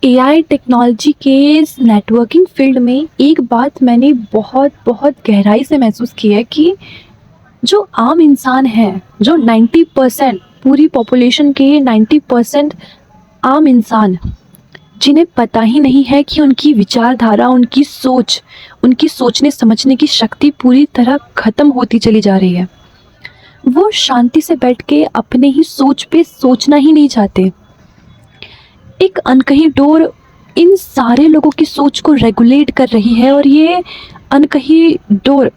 AI technology के इस networking field में एक बात मैंने बहुत बहुत गहराई से महसूस की है कि जो आम इंसान है, जो 90% पूरी पॉपुलेशन के 90% आम इंसान, जिन्हें पता ही नहीं है कि उनकी विचारधारा, उनकी सोचने समझने की शक्ति पूरी तरह ख़त्म होती चली जा रही है। वो शांति से बैठ के अपने ही सोच पे सोचना ही नहीं चाहते। एक अनकही डोर इन सारे लोगों की सोच को रेगुलेट कर रही है, और ये अनकही डोर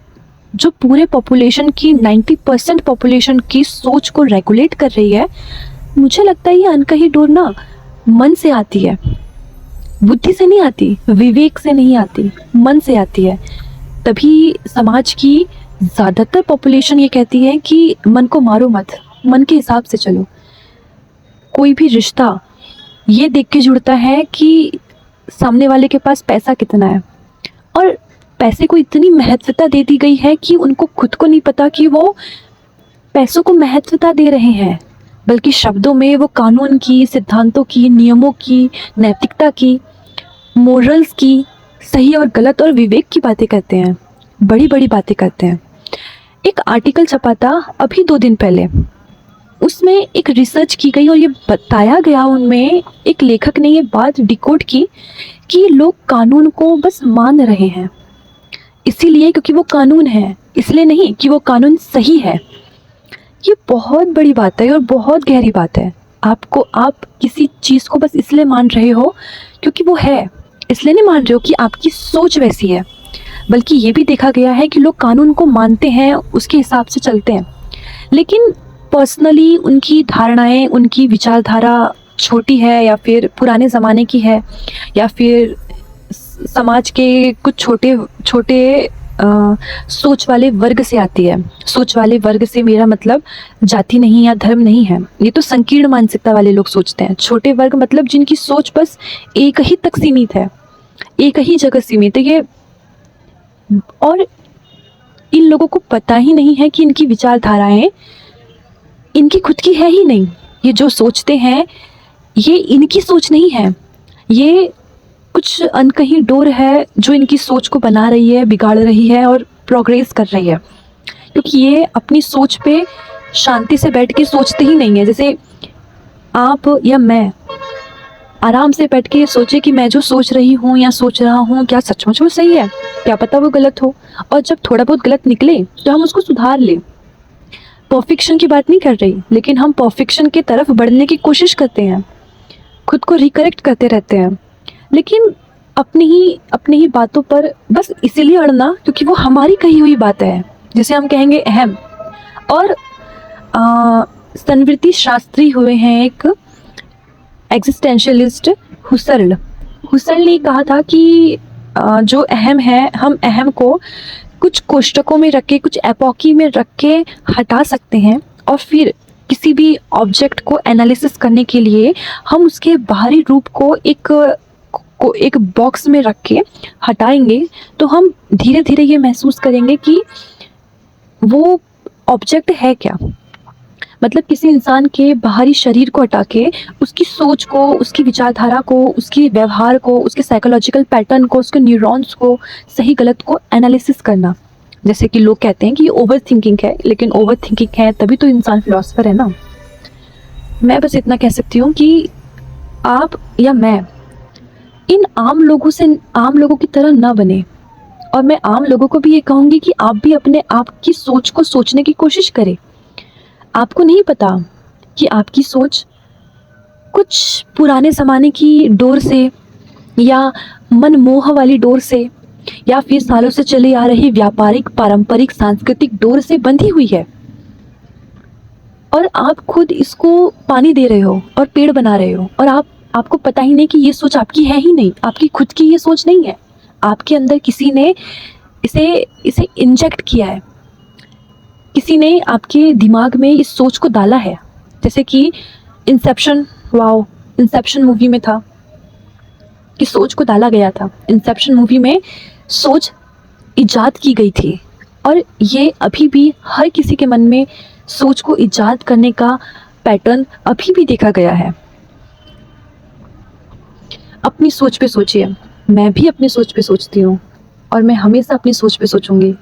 जो पूरे पॉपुलेशन की 90% पॉपुलेशन की सोच को रेगुलेट कर रही है, मुझे लगता है ये अनकही डोर ना मन से आती है, बुद्धि से नहीं आती, विवेक से नहीं आती, मन से आती है। तभी समाज की ज़्यादातर पॉपुलेशन ये कहती है कि मन को मारो मत, मन के हिसाब से चलो। कोई भी रिश्ता ये देख के जुड़ता है कि सामने वाले के पास पैसा कितना है, और पैसे को इतनी महत्वता दे दी गई है कि उनको खुद को नहीं पता कि वो पैसों को महत्वता दे रहे हैं, बल्कि शब्दों में वो कानून की, सिद्धांतों की, नियमों की, नैतिकता की, मोरल्स की, सही और गलत और विवेक की बातें करते हैं, बड़ी बड़ी बातें करते हैं। एक आर्टिकल छपा था अभी 2 दिन पहले, उसमें एक रिसर्च की गई और ये बताया गया, उनमें एक लेखक ने ये बात डिकोड की कि लोग कानून को बस मान रहे हैं, इसीलिए क्योंकि वो कानून है, इसलिए नहीं कि वो कानून सही है। ये बहुत बड़ी बात है और बहुत गहरी बात है। आप किसी चीज़ को बस इसलिए मान रहे हो क्योंकि वो है, इसलिए नहीं मान रहे हो कि आपकी सोच वैसी है। बल्कि ये भी देखा गया है कि लोग कानून को मानते हैं, उसके हिसाब से चलते हैं, लेकिन पर्सनली उनकी धारणाएं, उनकी विचारधारा छोटी है, या फिर पुराने ज़माने की है, या फिर समाज के कुछ छोटे छोटे सोच वाले वर्ग से आती है। सोच वाले वर्ग से मेरा मतलब जाति नहीं या धर्म नहीं है, ये तो संकीर्ण मानसिकता वाले लोग सोचते हैं। छोटे वर्ग मतलब जिनकी सोच बस एक ही तक सीमित है, एक ही जगह सीमित है ये, और इन लोगों को पता ही नहीं है कि इनकी विचारधाराएं इनकी खुद की है ही नहीं। ये जो सोचते हैं ये इनकी सोच नहीं है, ये कुछ अनकही डोर है जो इनकी सोच को बना रही है, बिगाड़ रही है और प्रोग्रेस कर रही है, क्योंकि ये अपनी सोच पे शांति से बैठ के सोचते ही नहीं है। जैसे आप या मैं आराम से बैठ के सोचे कि मैं जो सोच रही हूँ या सोच रहा हूँ क्या सचमुच वो सही है, क्या पता वो गलत हो, और जब थोड़ा बहुत गलत निकले तो हम उसको सुधार लें। परफेक्शन की बात नहीं कर रही, लेकिन हम परफेक्शन की तरफ बढ़ने की कोशिश करते हैं, खुद को रिकरेक्ट करते रहते हैं, लेकिन अपनी ही बातों पर बस इसीलिए अड़ना क्योंकि वो हमारी कही हुई बात है। जैसे हम कहेंगे अहम, और संवृत्ति शास्त्री हुए हैं एक एग्जिस्टेंशियलिस्ट हुसर्ल ने कहा था कि जो अहम है, हम अहम को कुछ कोष्टकों में रख के, कुछ एपोकी में रख के हटा सकते हैं, और फिर किसी भी ऑब्जेक्ट को एनालिसिस करने के लिए हम उसके बाहरी रूप को एक बॉक्स में रख के हटाएंगे, तो हम धीरे धीरे ये महसूस करेंगे कि वो ऑब्जेक्ट है क्या। मतलब किसी इंसान के बाहरी शरीर को हटा के उसकी सोच को, उसकी विचारधारा को, उसकी व्यवहार को, उसके साइकोलॉजिकल पैटर्न को, उसके न्यूरॉन्स को, सही गलत को एनालिसिस करना। जैसे कि लोग कहते हैं कि ये ओवर थिंकिंग है, लेकिन ओवर थिंकिंग है तभी तो इंसान फिलोसफर है ना। मैं बस इतना कह सकती हूँ कि आप या मैं इन आम लोगों की तरह ना बने, और मैं आम लोगों को भी ये कहूँगी कि आप भी अपने आप की सोच को सोचने की कोशिश करें। आपको नहीं पता कि आपकी सोच कुछ पुराने ज़माने की डोर से, या मनमोह वाली डोर से, या फिर सालों से चली आ रही व्यापारिक, पारंपरिक, सांस्कृतिक डोर से बंधी हुई है, और आप खुद इसको पानी दे रहे हो और पेड़ बना रहे हो, और आपको पता ही नहीं कि ये सोच आपकी है ही नहीं, आपकी खुद की ये सोच नहीं है, आपके अंदर किसी ने इसे इंजेक्ट किया है, किसी ने आपके दिमाग में इस सोच को डाला है। जैसे कि इंसेप्शन मूवी में था कि सोच को डाला गया था। इंसेप्शन मूवी में सोच इजाद की गई थी, और ये अभी भी हर किसी के मन में सोच को इजाद करने का पैटर्न अभी भी देखा गया है। अब अपनी सोच पे सोचिए, मैं भी अपनी सोच पे सोचती हूँ और मैं हमेशा अपनी सोच पे सोचूंगी।